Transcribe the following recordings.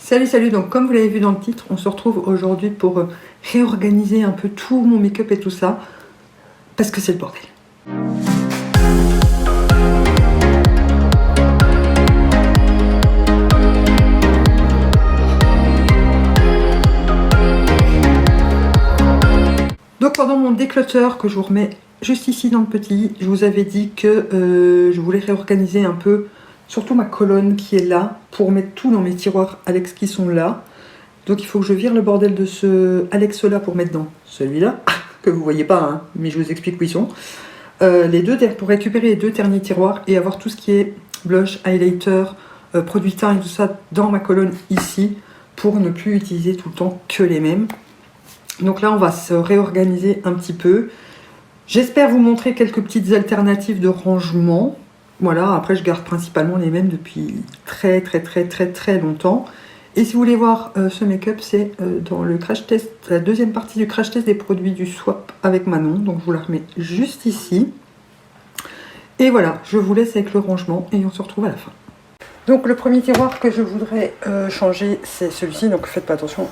Salut, salut, donc comme vous l'avez vu dans le titre, on se retrouve aujourd'hui pour réorganiser un peu tout mon make-up et tout ça, parce que c'est le bordel. Donc pendant mon déclutter que je vous remets juste ici dans le petit, je vous avais dit que je voulais réorganiser un peu, surtout ma colonne qui est là, pour mettre tout dans mes tiroirs Alex qui sont là. Donc il faut que je vire le bordel de ce Alex là pour mettre dans celui-là, que vous voyez pas, hein, mais je vous explique où ils sont. Les deux, pour récupérer les deux derniers tiroirs et avoir tout ce qui est blush, highlighter, produit teint et tout ça dans ma colonne ici, pour ne plus utiliser tout le temps que les mêmes. Donc là on va se réorganiser un petit peu. J'espère vous montrer quelques petites alternatives de rangement. Voilà, après je garde principalement les mêmes depuis très longtemps. Et si vous voulez voir ce make-up, c'est dans le crash test, la deuxième partie du crash test des produits du Swap avec Manon. Donc je vous la remets juste ici. Et voilà, je vous laisse avec le rangement et on se retrouve à la fin. Donc le premier tiroir que je voudrais changer, c'est celui-ci. Donc faites pas attention,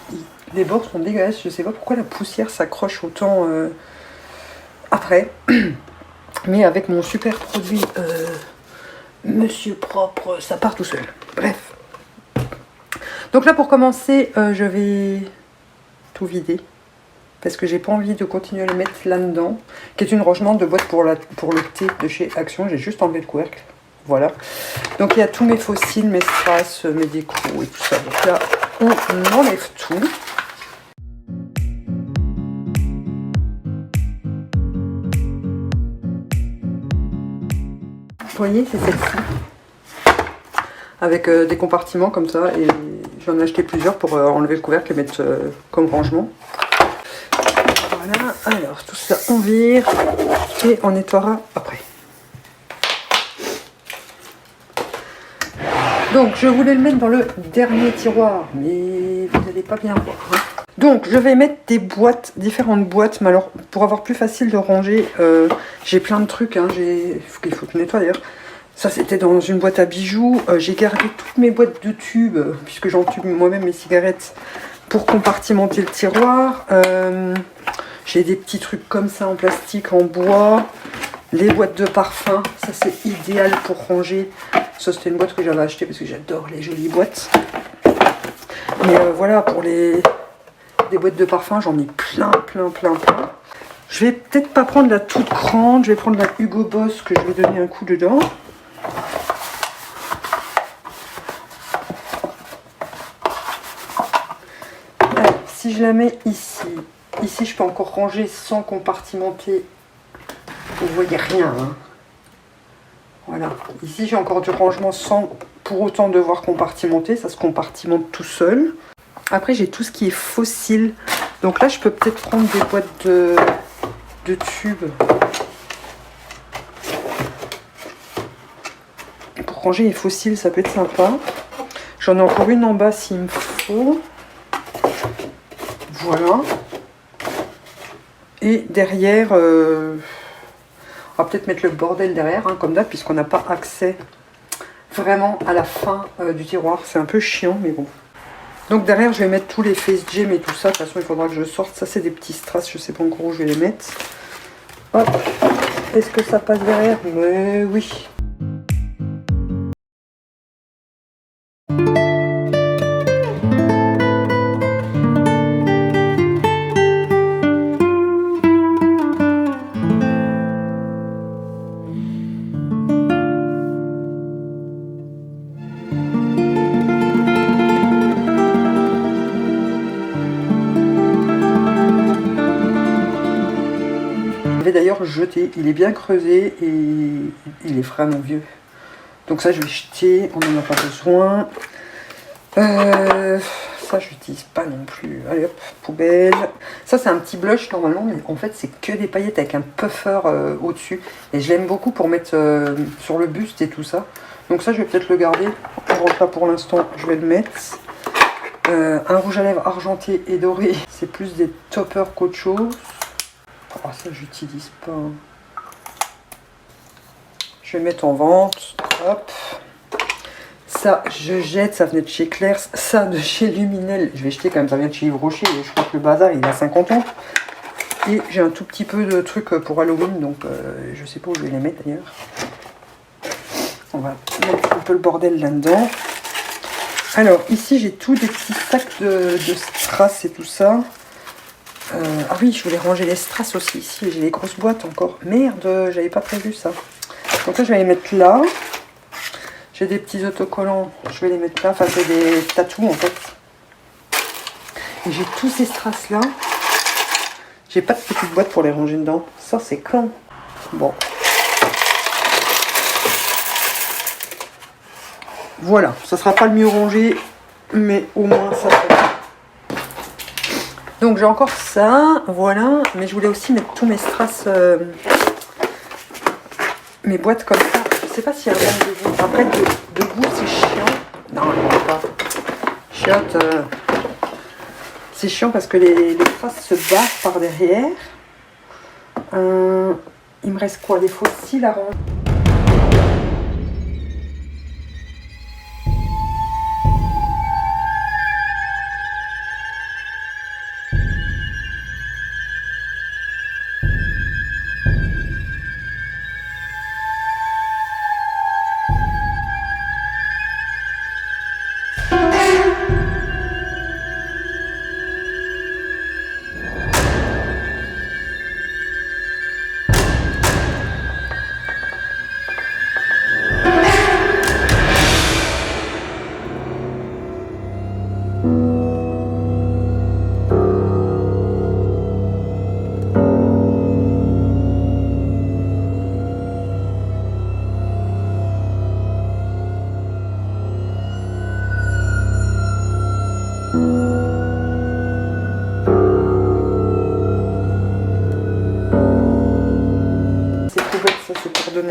les bords sont dégueulasses. Je sais pas pourquoi la poussière s'accroche autant après. Mais avec mon super produit Monsieur Propre, ça part tout seul. Bref. Donc là pour commencer, je vais tout vider. Parce que j'ai pas envie de continuer à le mettre là-dedans. Qui est une rangement de boîte pour le thé de chez Action. J'ai juste enlevé le couvercle. Voilà. Donc il y a tous mes fossiles, mes strass, mes décos et tout ça. Donc là, on enlève tout. Vous voyez, c'est celle-ci. Avec des compartiments comme ça. Et j'en ai acheté plusieurs pour enlever le couvercle et mettre comme rangement. Voilà. Alors, tout ça, on vire. Et on nettoiera après. Donc, je voulais le mettre dans le dernier tiroir. Mais vous n'allez pas bien voir. Hein. Donc, je vais mettre des boîtes, différentes boîtes. Mais alors, pour avoir plus facile de ranger, j'ai plein de trucs. Hein, il faut que je nettoie d'ailleurs. Ça, c'était dans une boîte à bijoux. J'ai gardé toutes mes boîtes de tubes, puisque j'en tube moi-même mes cigarettes, pour compartimenter le tiroir. J'ai des petits trucs comme ça en plastique, en bois. Les boîtes de parfum, ça c'est idéal pour ranger. Ça, c'était une boîte que j'avais achetée parce que j'adore les jolies boîtes. Mais voilà, pour des boîtes de parfum, j'en ai plein. Je vais peut-être pas prendre la toute grande, je vais prendre la Hugo Boss que je vais donner un coup dedans. Alors, si je la mets ici, je peux encore ranger sans compartimenter. Vous voyez rien. Hein. Voilà. Ici, j'ai encore du rangement sans pour autant devoir compartimenter. Ça se compartimente tout seul. Après, j'ai tout ce qui est fossile. Donc là, je peux peut-être prendre des boîtes de tubes. Pour ranger les fossiles, ça peut être sympa. J'en ai encore une en bas s'il me faut. Voilà. Et derrière, on va peut-être mettre le bordel derrière, hein, comme d'hab, puisqu'on n'a pas accès vraiment à la fin du tiroir. C'est un peu chiant, mais bon. Donc derrière, je vais mettre tous les face gems et tout ça. De toute façon, il faudra que je sorte. Ça, c'est des petits strass. Je sais pas encore où je vais les mettre. Hop. Est-ce que ça passe derrière? Mais oui. D'ailleurs jeté, il est bien creusé et il est vraiment vieux, donc ça je vais jeter, on n'en a pas besoin. Ça je l'utilise pas non plus. Allez hop, poubelle. Ça c'est un petit blush normalement, mais en fait c'est que des paillettes avec un puffer au dessus et je l'aime beaucoup pour mettre sur le buste et tout ça, donc ça je vais peut-être le garder. Là pour l'instant je vais le mettre. Un rouge à lèvres argenté et doré, c'est plus des toppers qu'autre chose. Oh, ça j'utilise pas. Je vais mettre en vente. Hop. Ça, je jette, ça venait de chez Claire's. Ça, de chez Luminel, je vais jeter quand même, ça vient de chez Yves Rocher. Et je crois que le bazar, il a 50 ans. Et j'ai un tout petit peu de trucs pour Halloween, donc je sais pas où je vais les mettre d'ailleurs. On va mettre un peu le bordel là-dedans. Alors, ici, j'ai tous des petits sacs de strass et tout ça. Ah oui, je voulais ranger les strass aussi. Ici, j'ai les grosses boîtes encore. Merde, j'avais pas prévu ça. Donc là, je vais les mettre là. J'ai des petits autocollants, je vais les mettre là. Enfin, c'est des tatous en fait. Et j'ai tous ces strass là. J'ai pas de petite boîte pour les ranger dedans. Ça, c'est con. Bon. Voilà, ça sera pas le mieux rangé, mais au moins ça sera. Donc j'ai encore ça, voilà. Mais je voulais aussi mettre tous mes strass, mes boîtes comme ça. Je sais pas s'il y a vraiment de goût. Après, de goût, c'est chiant. Non, non, pas. Chiotte. C'est chiant parce que les strass se barrent par derrière. Il me reste quoi? Des fossiles à ranger.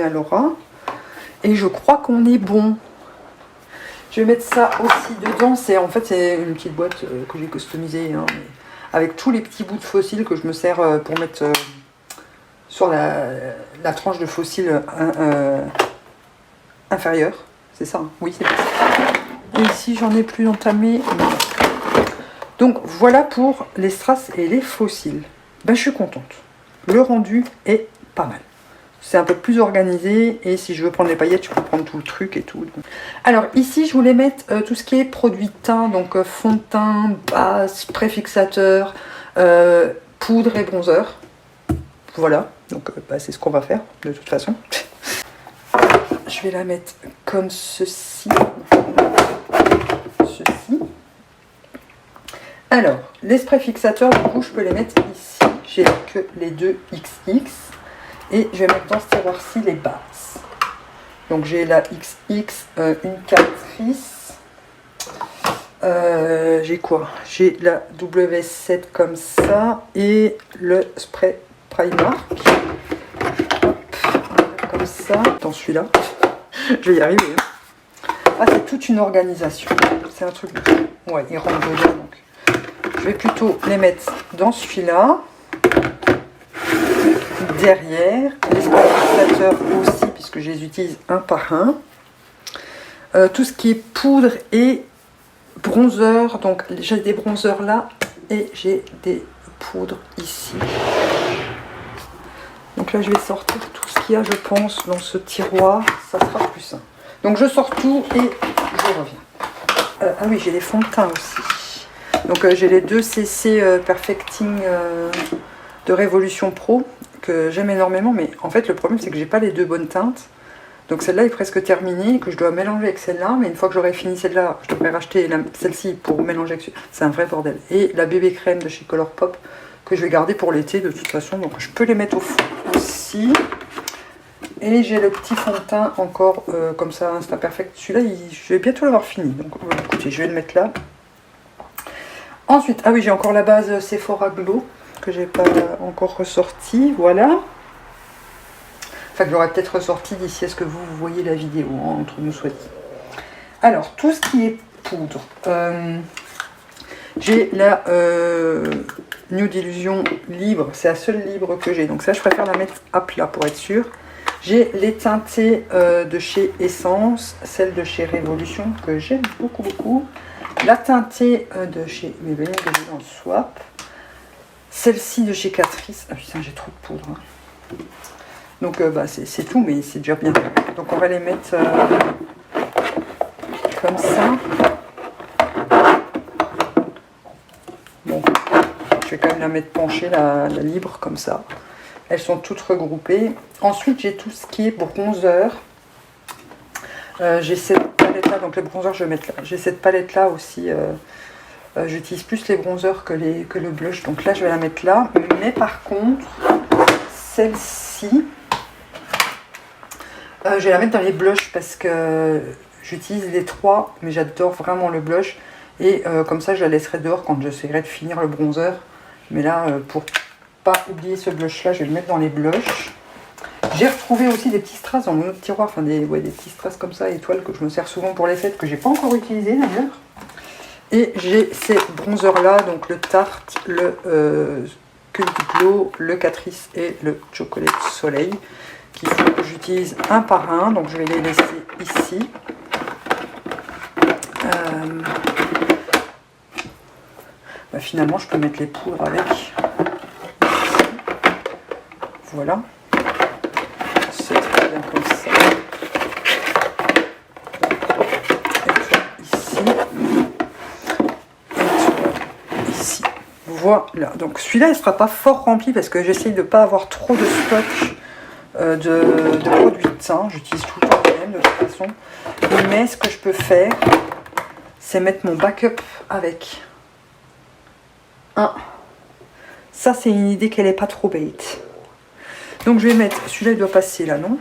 À Laura et je crois qu'on est bon. Je vais mettre ça aussi dedans. C'est en fait c'est une petite boîte que j'ai customisée hein, avec tous les petits bouts de fossiles que je me sers pour mettre sur la tranche de fossile inférieure. C'est ça hein. Oui, c'est ça. Et ici j'en ai plus entamé. Donc voilà pour les strass et les fossiles. Ben, je suis contente. Le rendu est pas mal. C'est un peu plus organisé et si je veux prendre les paillettes, je peux prendre tout le truc et tout. Alors ici, je voulais mettre tout ce qui est produit teint, donc fond de teint, base, préfixateur, poudre et bronzer. Voilà, donc bah, c'est ce qu'on va faire de toute façon. Je vais la mettre comme ceci. Ceci. Alors, les préfixateurs, du coup, je peux les mettre ici. J'ai que les deux XX. Et je vais mettre dans ce tiroir-ci les bases. Donc j'ai la XX, une captrice. J'ai quoi? J'ai la W7 comme ça. Et le spray Primark. Hop, comme ça. Dans celui-là. Je vais y arriver. Ah, c'est toute une organisation. C'est un truc de... Ouais, il rentre dedans. Donc. Je vais plutôt les mettre dans celui-là. Derrière, les préfixateurs aussi, puisque je les utilise un par un. Tout ce qui est poudre et bronzer, donc j'ai des bronzers là et j'ai des poudres ici. Donc là, je vais sortir tout ce qu'il y a, je pense, dans ce tiroir, ça sera plus simple. Donc je sors tout et je reviens. Ah oui, j'ai les fonds de teint aussi. Donc j'ai les deux CC Perfecting de Révolution Pro. Que j'aime énormément, mais en fait le problème c'est que j'ai pas les deux bonnes teintes, donc celle-là est presque terminée, que je dois mélanger avec celle-là, mais une fois que j'aurai fini celle-là, je devrais racheter celle-ci pour mélanger avec c'est un vrai bordel, et la bébé crème de chez Colourpop que je vais garder pour l'été de toute façon, donc je peux les mettre au fond aussi. Et j'ai le petit fond de teint encore comme ça, Insta Perfect, celui-là je vais bientôt l'avoir fini, donc écoutez, je vais le mettre là. Ensuite, ah oui, j'ai encore la base Sephora Glow que j'ai pas encore ressorti, voilà. Enfin, que j'aurai peut-être ressorti d'ici à ce que vous voyez la vidéo, hein, entre nous soit dit. Alors, tout ce qui est poudre. J'ai la Nude Illusion libre, c'est la seule libre que j'ai. Donc ça, je préfère la mettre à plat pour être sûr. J'ai les teintées de chez Essence, celle de chez Révolution que j'aime beaucoup beaucoup. La teintée de chez Maybelline que j'ai dans le swap. Celle-ci de chez Catrice. Ah putain, j'ai trop de poudre. Hein. Donc bah, c'est tout, mais c'est déjà bien. Donc on va les mettre comme ça. Bon, je vais quand même la mettre penchée, la libre comme ça. Elles sont toutes regroupées. Ensuite, j'ai tout ce qui est bronzer. J'ai cette palette-là, donc les bronzers, je vais mettre là. J'ai cette palette-là aussi. J'utilise plus les bronzers que le blush, donc là, je vais la mettre là. Mais par contre, celle-ci, je vais la mettre dans les blushs parce que j'utilise les trois, mais j'adore vraiment le blush. Et comme ça, je la laisserai dehors quand j'essaierai de finir le bronzer. Mais là, pour pas oublier ce blush là, je vais le mettre dans les blushs. J'ai retrouvé aussi des petits strass dans mon autre tiroir, enfin des petits strass comme ça, étoiles, que je me sers souvent pour les fêtes, que j'ai pas encore utilisé d'ailleurs. Et j'ai ces bronzers là, donc le Tarte, le Cult Glow, le Catrice et le Chocolate Soleil, qu'il faut que j'utilise un par un, donc je vais les laisser ici. Bah finalement, je peux mettre les poudres avec. Voilà. C'est très bien comme ça. Et toi ici. Et toi ici. Voilà. Donc celui-là, il ne sera pas fort rempli parce que j'essaye de ne pas avoir trop de stock de produits de teint. J'utilise tout le temps le même de toute façon. Mais ce que je peux faire, c'est mettre mon backup avec. Ça, c'est une idée qu'elle n'est pas trop bête. Donc je vais mettre, celui-là il doit passer là, non?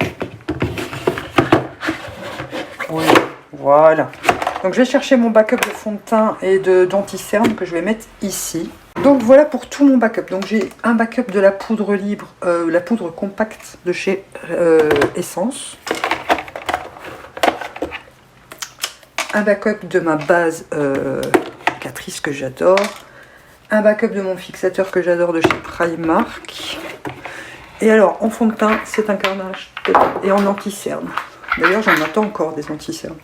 Oui, voilà. Donc je vais chercher mon backup de fond de teint et d'anti-cerne que je vais mettre ici. Donc voilà pour tout mon backup. Donc j'ai un backup de la poudre libre, la poudre compacte de chez Essence. Un backup de ma base Catrice que j'adore. Un backup de mon fixateur que j'adore de chez Primark. Et alors, en fond de teint, c'est un carnage. Et en anti-cerne. D'ailleurs, j'en attends encore des anti-cernes.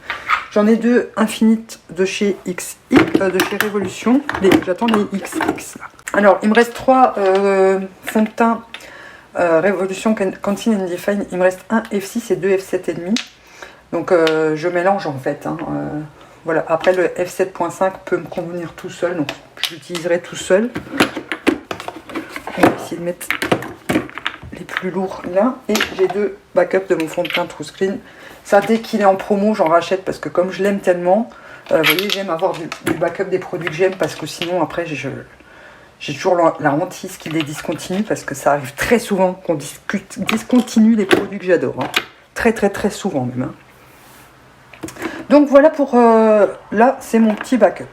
J'en ai deux Infinite de chez de chez Révolution. J'attends les XX là. Alors, il me reste trois fonds de teint Révolution Conceal and Define. Il me reste un F6 et deux F7,5. Donc, je mélange en fait. Hein, voilà. Après, le F7.5 peut me convenir tout seul. Donc, je l'utiliserai tout seul. On va essayer de mettre les plus lourds là. Et j'ai deux backups de mon fond de teint True Screen. Ça, dès qu'il est en promo, j'en rachète parce que comme je l'aime tellement, vous voyez, j'aime avoir du backup des produits que j'aime parce que sinon, après, j'ai toujours la hantise qu'il les discontinue parce que ça arrive très souvent qu'on discontinue les produits que j'adore. Hein. Très, très, très souvent même. Hein. Donc voilà pour... là, c'est mon petit backup.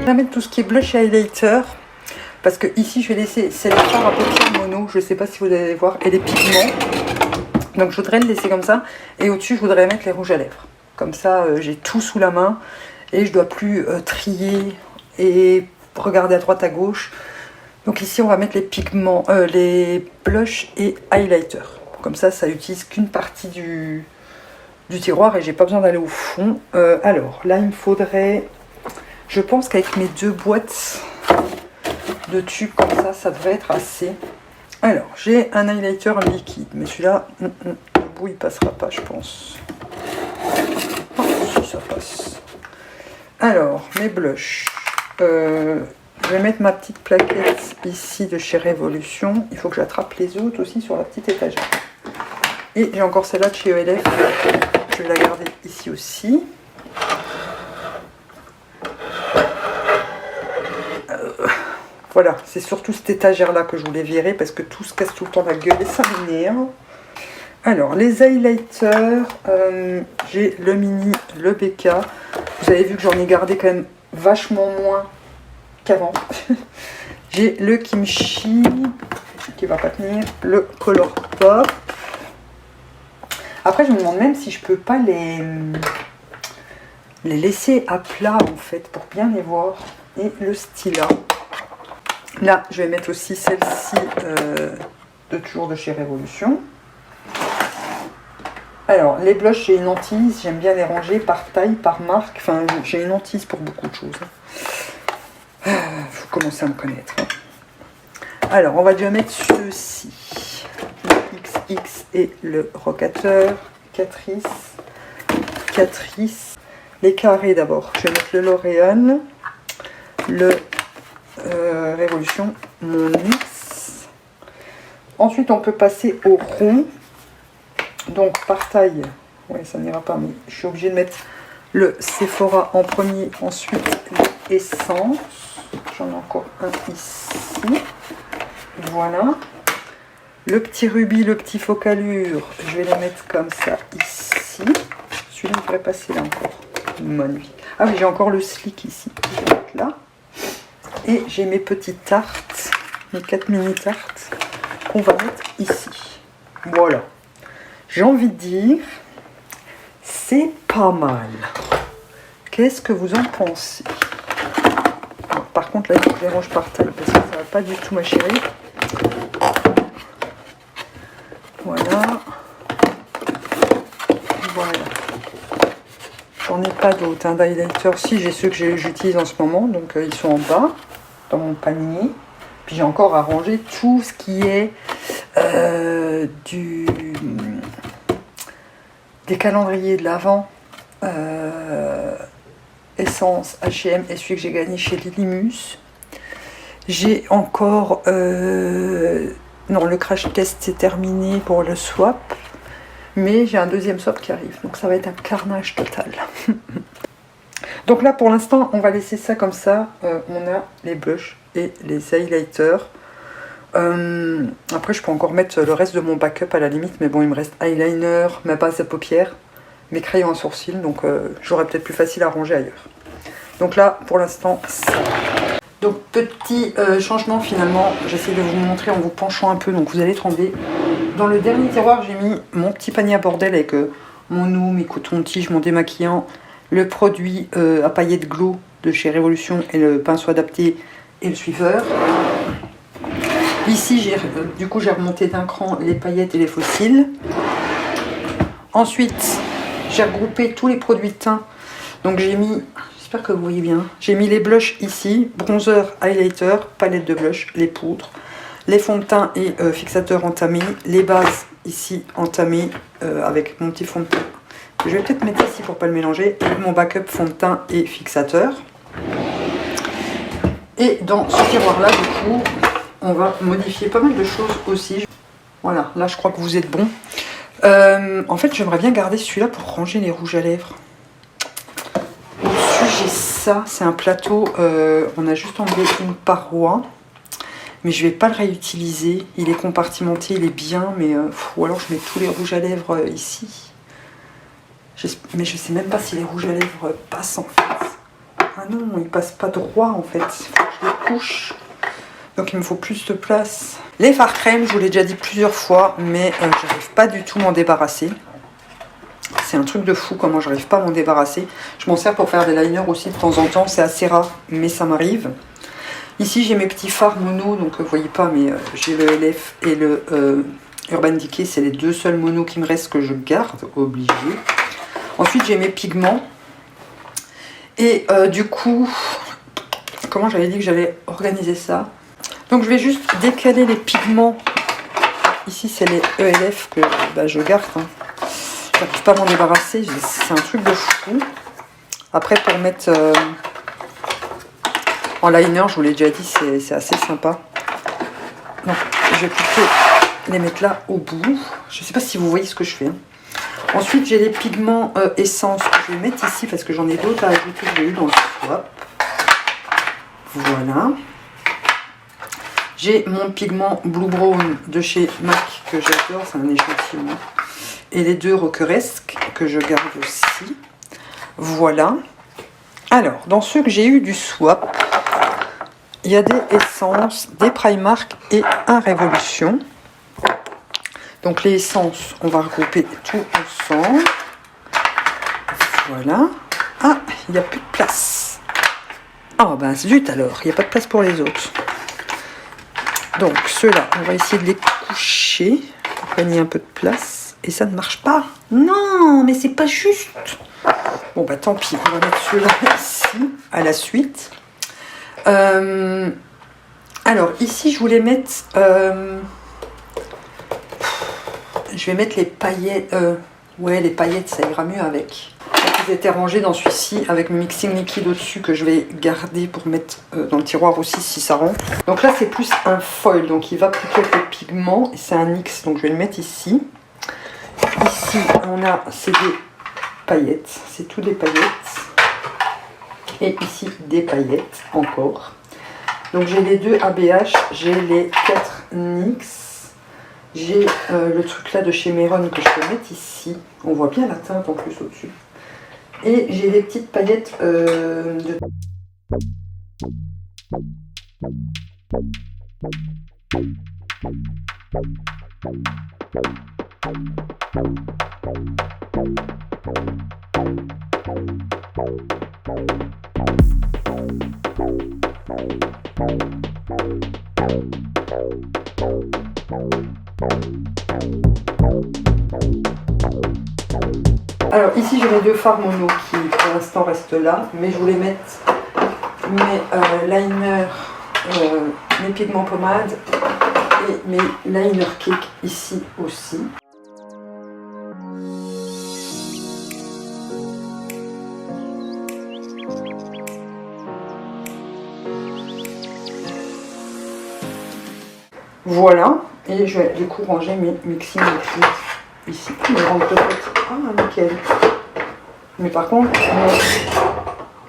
Je vais mettre tout ce qui est blush et highlighter parce que ici je vais laisser c'est les fards à paupières mono, je ne sais pas si vous allez voir, et les pigments, donc je voudrais le laisser comme ça, et au-dessus je voudrais mettre les rouges à lèvres, comme ça j'ai tout sous la main et je dois plus trier et regarder à droite à gauche. Donc ici on va mettre les pigments, les blush et highlighter, comme ça utilise qu'une partie du tiroir et j'ai pas besoin d'aller au fond. Alors là il me faudrait... Je pense qu'avec mes deux boîtes de tubes comme ça devrait être assez. Alors, j'ai un highlighter liquide, mais celui-là, le bout, il passera pas, je pense. Oh, si, ça passe. Alors, mes blushs. Je vais mettre ma petite plaquette ici de chez Révolution. Il faut que j'attrape les autres aussi sur la petite étagère. Et j'ai encore celle-là de chez ELF. Je vais la garder ici aussi. Voilà, c'est surtout cette étagère-là que je voulais virer parce que tout se casse tout le temps la gueule et ça m'énerve. Alors, les highlighters, j'ai le mini, le BK. Vous avez vu que j'en ai gardé quand même vachement moins qu'avant. J'ai le kimchi qui va pas tenir, le Color Pop. Après, je me demande même si je peux pas les laisser à plat en fait pour bien les voir. Et le styla. Là, je vais mettre aussi celle-ci de toujours de chez Révolution. Alors, les blushs, j'ai une hantise. J'aime bien les ranger par taille, par marque. Enfin, j'ai une hantise pour beaucoup de choses. Faut commencer à me connaître. Alors, on va déjà mettre ceux-ci. Le XX et le Rocateur. Catrice. Les carrés d'abord. Je vais mettre le L'Oréal. Le Révolution Monix. Ensuite, on peut passer au rond. Donc, par taille. Ouais, ça n'ira pas, mais je suis obligée de mettre le Sephora en premier. Ensuite, l'essence. J'en ai encore un ici. Voilà. Le petit rubis, le petit focalure, je vais les mettre comme ça ici. Celui-là, il devrait passer là encore. Magnifique. Ah oui, j'ai encore le slick ici. Je vais mettre là. Et j'ai mes petites tartes, mes 4 mini tartes qu'on va mettre ici. Voilà. J'ai envie de dire, c'est pas mal. Qu'est-ce que vous en pensez? Alors, par contre, là, il faut que je les range par taille parce que ça va pas du tout, ma chérie. Voilà. Voilà. J'en ai pas d'autres hein, d'highlighter. Si, j'ai ceux que j'utilise en ce moment, donc ils sont en bas, dans mon panier. Puis j'ai encore à ranger tout ce qui est des calendriers de l'Avent, Essence, H&M et celui que j'ai gagné chez Lilimus. J'ai encore... non, le crash test c'est terminé pour le swap. Mais j'ai un deuxième swap qui arrive. Donc ça va être un carnage total. Donc là, pour l'instant, on va laisser ça comme ça. On a les blushs et les highlighters. Après, je peux encore mettre le reste de mon backup à la limite. Mais bon, il me reste eyeliner, ma base à paupières, mes crayons à sourcils. Donc j'aurai peut-être plus facile à ranger ailleurs. Donc là, pour l'instant, ça. Donc petit changement finalement. J'essaie de vous montrer en vous penchant un peu. Donc vous allez trembler. Dans le dernier tiroir, j'ai mis mon petit panier à bordel avec mon eau, mes cotons-tiges, mon démaquillant, le produit à paillettes Glow de chez Révolution et le pinceau adapté et le suiveur. Ici, du coup, j'ai remonté d'un cran les paillettes et les fossiles. Ensuite, j'ai regroupé tous les produits de teint. Donc j'ai mis, j'espère que vous voyez bien, j'ai mis les blushs ici, bronzer, highlighter, palette de blush, les poudres, les fonds de teint et fixateurs entamés, les bases ici entamées avec mon petit fond de teint. Je vais peut-être mettre ici pour pas le mélanger, et mon backup fond de teint et fixateur. Et dans ce tiroir là, du coup, on va modifier pas mal de choses aussi. Voilà, là je crois que vous êtes bon. En fait, j'aimerais bien garder celui-là pour ranger les rouges à lèvres. Au-dessus, j'ai ça, c'est un plateau, on a juste enlevé une paroi. Mais je vais pas le réutiliser. Il est compartimenté, il est bien, mais ou alors je mets tous les rouges à lèvres ici. Mais je sais même pas si les rouges à lèvres passent en fait. Ah non, ils passent pas droit en fait. Il faut que je les couche. Donc il me faut plus de place. Les fards crème, je vous l'ai déjà dit plusieurs fois, mais j'arrive pas du tout à m'en débarrasser. C'est un truc de fou comment j'arrive pas à m'en débarrasser. Je m'en sers pour faire des liners aussi de temps en temps. C'est assez rare, mais ça m'arrive. Ici j'ai mes petits fards mono, donc vous voyez pas, mais j'ai le LF et le Urban Decay, c'est les deux seuls monos qui me restent que je garde, obligé. Ensuite j'ai mes pigments. Et du coup, comment j'avais dit que j'allais organiser ça? Donc je vais juste décaler les pigments. Ici c'est les ELF que je garde. Hein. J'arrive pas à m'en débarrasser, c'est un truc de fou. Après pour mettre... en liner, je vous l'ai déjà dit, c'est assez sympa. Donc, je vais plutôt les mettre là au bout. Je ne sais pas si vous voyez ce que je fais. Hein. Ensuite, j'ai les pigments essence que je vais mettre ici parce que j'en ai d'autres à ajouter que j'ai eu dans le swap. Voilà. J'ai mon pigment Blue Brown de chez MAC que j'adore, c'est un échantillon. Et les deux roqueresques que je garde aussi. Voilà. Alors, dans ceux que j'ai eu du swap, il y a des essences, des Primark et un Révolution. Donc les essences, on va regrouper tout ensemble. Voilà. Ah, il n'y a plus de place. Ah ben zut alors, il n'y a pas de place pour les autres. Donc ceux-là, on va essayer de les coucher pour gagner un peu de place. Et ça ne marche pas. Non, mais c'est pas juste. Bon bah tant pis, on va mettre ceux-là ici, à la suite. Alors ici, je voulais mettre... je vais mettre les paillettes. Ouais, les paillettes, ça ira mieux avec. Ils étaient rangés dans celui-ci avec le mixing liquide au-dessus que je vais garder pour mettre dans le tiroir aussi si ça rentre. Donc là, c'est plus un foil, donc il va plutôt avec les pigments. Et c'est un X, donc je vais le mettre ici. Ici, on a, c'est des paillettes. C'est tout des paillettes. Et ici, des paillettes encore. Donc j'ai les 2 ABH, j'ai les 4 NYX. J'ai le truc là de chez Meron que je peux mettre ici. On voit bien la teinte en plus au-dessus. Et j'ai les petites paillettes de... Alors ici j'ai mes 2 fards mono qui pour l'instant restent là, mais je voulais mettre mes liners, mes pigments pommades et mes liner cake ici aussi. Voilà, et je vais du coup ranger mes mixing liquides ici. Ils rentrent peut-être. Ah, nickel. Mais par contre,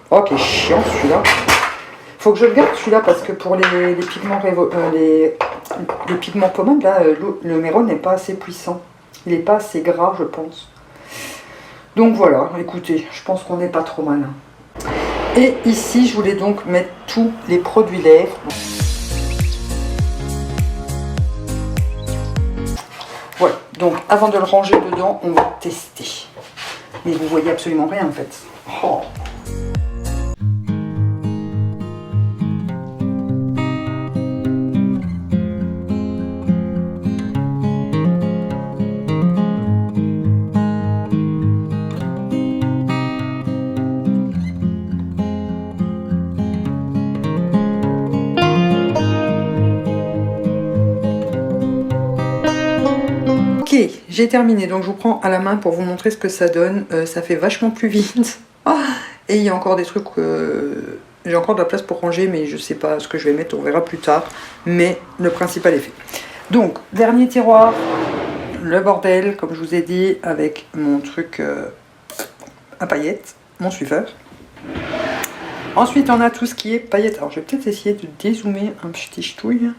oh, qui est chiant celui-là. Faut que je le garde celui-là parce que pour les pigments les pigments pommades, là, le Meron n'est pas assez puissant. Il n'est pas assez gras, je pense. Donc voilà, écoutez, je pense qu'on n'est pas trop mal. Et ici, je voulais donc mettre tous les produits lèvres. Voilà, donc avant de le ranger dedans, on va tester. Mais vous voyez absolument rien en fait. Oh. Ok, j'ai terminé, donc je vous prends à la main pour vous montrer ce que ça donne. Ça fait vachement plus vite. Et il y a encore des trucs... j'ai encore de la place pour ranger, mais je sais pas ce que je vais mettre, on verra plus tard. Mais le principal est fait. Donc, dernier tiroir, le bordel, comme je vous ai dit, avec mon truc à paillettes, mon suiveur. Ensuite, on a tout ce qui est paillettes. Alors, je vais peut-être essayer de dézoomer un petit ch'touille.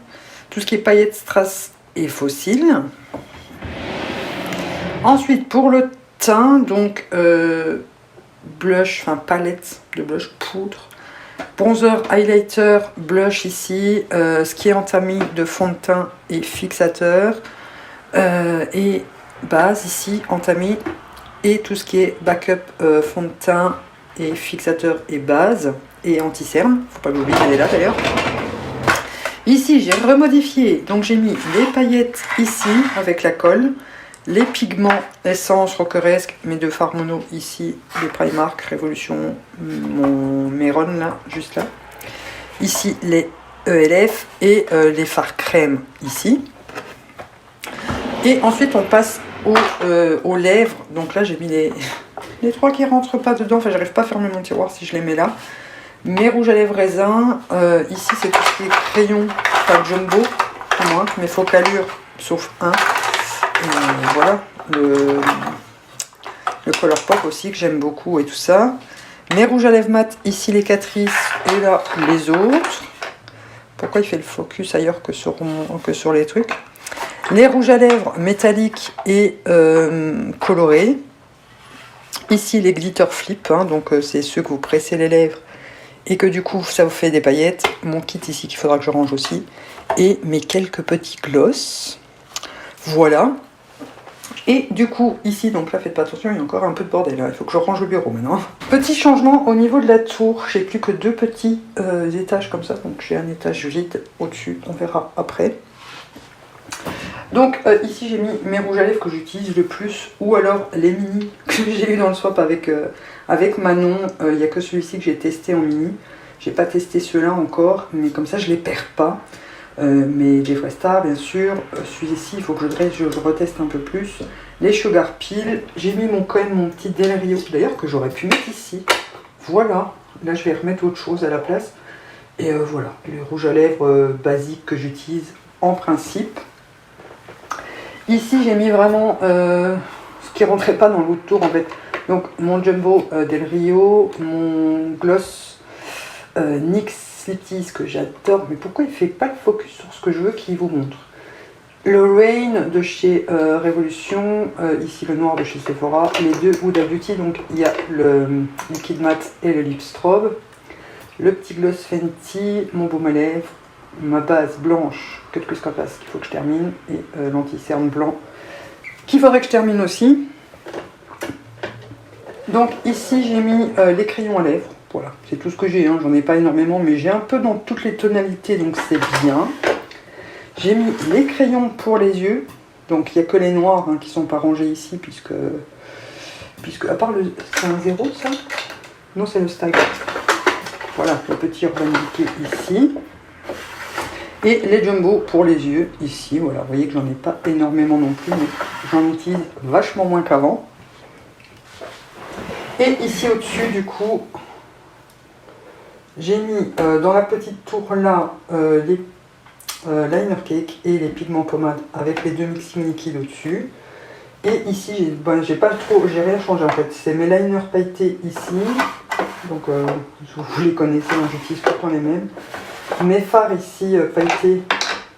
Tout ce qui est paillettes, strass et fossiles. Ensuite, pour le teint, donc blush, enfin palette de blush poudre, bronzer, highlighter, blush ici, ce qui est entamé de fond de teint et fixateur, et base ici, entamé, et tout ce qui est backup fond de teint et fixateur et base, et anti-cerne, faut pas l'oublier, elle est là d'ailleurs. Ici, j'ai remodifié, donc j'ai mis les paillettes ici, avec la colle, les pigments essence roqueresque, mes 2 fards mono ici, les Primark Révolution, mon Meron là, juste là. Ici les ELF et les fards crème ici. Et ensuite on passe aux lèvres. Donc là j'ai mis les 3 qui rentrent pas dedans, enfin j'arrive pas à fermer mon tiroir si je les mets là. Mes rouges à lèvres raisin, ici c'est tout ce qui est crayon, pas jumbo, moins, mes focalures, sauf un. Voilà, le Colourpop aussi que j'aime beaucoup et tout ça. Mes rouges à lèvres mat, ici les Catrice et là les autres. Pourquoi il fait le focus ailleurs que sur les trucs. Les rouges à lèvres métalliques et colorés. Ici les glitter flip, hein, donc c'est ceux que vous pressez les lèvres et que du coup ça vous fait des paillettes, mon kit ici qu'il faudra que je range aussi, et mes quelques petits gloss. Voilà. Et du coup, ici, donc là, faites pas attention, il y a encore un peu de bordel. Là. Il faut que je range le bureau maintenant. Petit changement au niveau de la tour. J'ai plus que 2 petits étages comme ça. Donc j'ai un étage vide au-dessus. On verra après. Donc ici, j'ai mis mes rouges à lèvres que j'utilise le plus. Ou alors les mini que j'ai eu dans le swap avec Manon. Il n'y a que celui-ci que j'ai testé en mini. J'ai pas testé ceux-là encore. Mais comme ça, je les perds pas. Mais Jeffree Star bien sûr, celui-ci il faut que je reteste un peu plus. Les Sugar Peel, j'ai mis quand même mon petit Del Rio d'ailleurs que j'aurais pu mettre ici. Voilà, là je vais remettre autre chose à la place. Et voilà, les rouges à lèvres basiques que j'utilise en principe. Ici j'ai mis vraiment ce qui rentrait pas dans l'autre tour en fait. Donc mon Jumbo Del Rio, mon gloss NYX Sleeptease que j'adore, mais pourquoi il fait pas le focus sur ce que je veux qu'il vous montre? Le Rain de chez Révolution, ici le noir de chez Sephora, les deux Huda Beauty, donc il y a le liquide mat et le lip strobe, le petit gloss Fenty, mon baume à lèvres, ma base blanche, que de plus qu'un passe qu'il faut que je termine, et l'anti-cerne blanc qu'il faudrait que je termine aussi. Donc ici j'ai mis les crayons à lèvres. Voilà, c'est tout ce que j'ai, hein. J'en ai pas énormément, mais j'ai un peu dans toutes les tonalités, donc c'est bien. J'ai mis les crayons pour les yeux, donc il n'y a que les noirs hein, qui ne sont pas rangés ici, puisque à part le... C'est un 0 ça? Non, c'est le Stagger. Voilà, le petit Urban Decay ici. Et les Jumbo pour les yeux ici, voilà, vous voyez que j'en ai pas énormément non plus, mais j'en utilise vachement moins qu'avant. Et ici au-dessus, du coup, j'ai mis dans la petite tour là les liner cake et les pigments pommades avec les 2 mixing liquides au-dessus. Et ici, j'ai rien changé en fait. C'est mes liners pailletés ici. Donc vous les connaissez, hein, j'utilise tout le temps les mêmes. Mes fards ici pailletés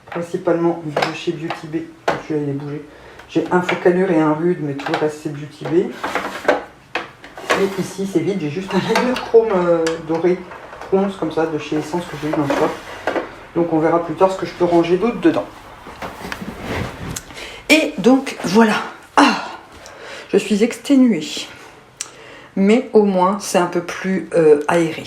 principalement de chez Beauty Bay. Celui-là il est bougé. J'ai un Focalure et un Rude, mais tout le reste c'est Beauty Bay. Et ici c'est vide, j'ai juste un liner chrome doré bronze comme ça de chez Essence que j'ai eu dans le shop. Donc on verra plus tard ce que je peux ranger d'autre dedans. Et donc voilà. Ah, je suis exténuée. Mais au moins c'est un peu plus aéré.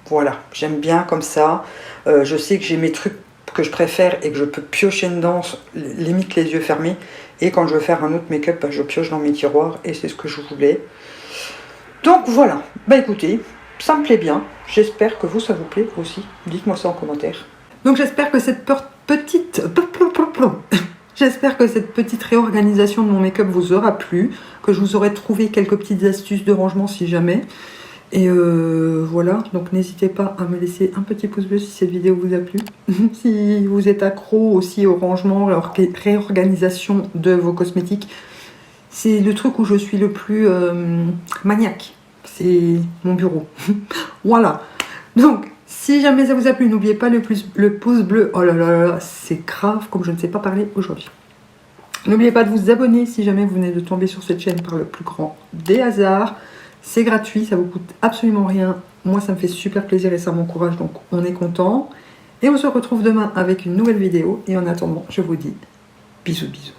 Voilà, j'aime bien comme ça. Je sais que j'ai mes trucs que je préfère et que je peux piocher dedans, limite les yeux fermés. Et quand je veux faire un autre make-up, bah, je pioche dans mes tiroirs et c'est ce que je voulais. Donc voilà, bah écoutez, ça me plaît bien. J'espère que vous, ça vous plaît aussi. Dites-moi ça en commentaire. Donc j'espère que cette petite... J'espère que cette petite réorganisation de mon make-up vous aura plu, que je vous aurai trouvé quelques petites astuces de rangement si jamais. Et voilà, donc n'hésitez pas à me laisser un petit pouce bleu si cette vidéo vous a plu. Si vous êtes accro aussi au rangement, à la réorganisation de vos cosmétiques, c'est le truc où je suis le plus maniaque. C'est mon bureau. Voilà. Donc, si jamais ça vous a plu, n'oubliez pas le pouce bleu. Oh là là là, c'est grave comme je ne sais pas parler aujourd'hui. N'oubliez pas de vous abonner si jamais vous venez de tomber sur cette chaîne par le plus grand des hasards. C'est gratuit, ça vous coûte absolument rien. Moi, ça me fait super plaisir et ça m'encourage, donc on est content. Et on se retrouve demain avec une nouvelle vidéo. Et en attendant, je vous dis bisous bisous.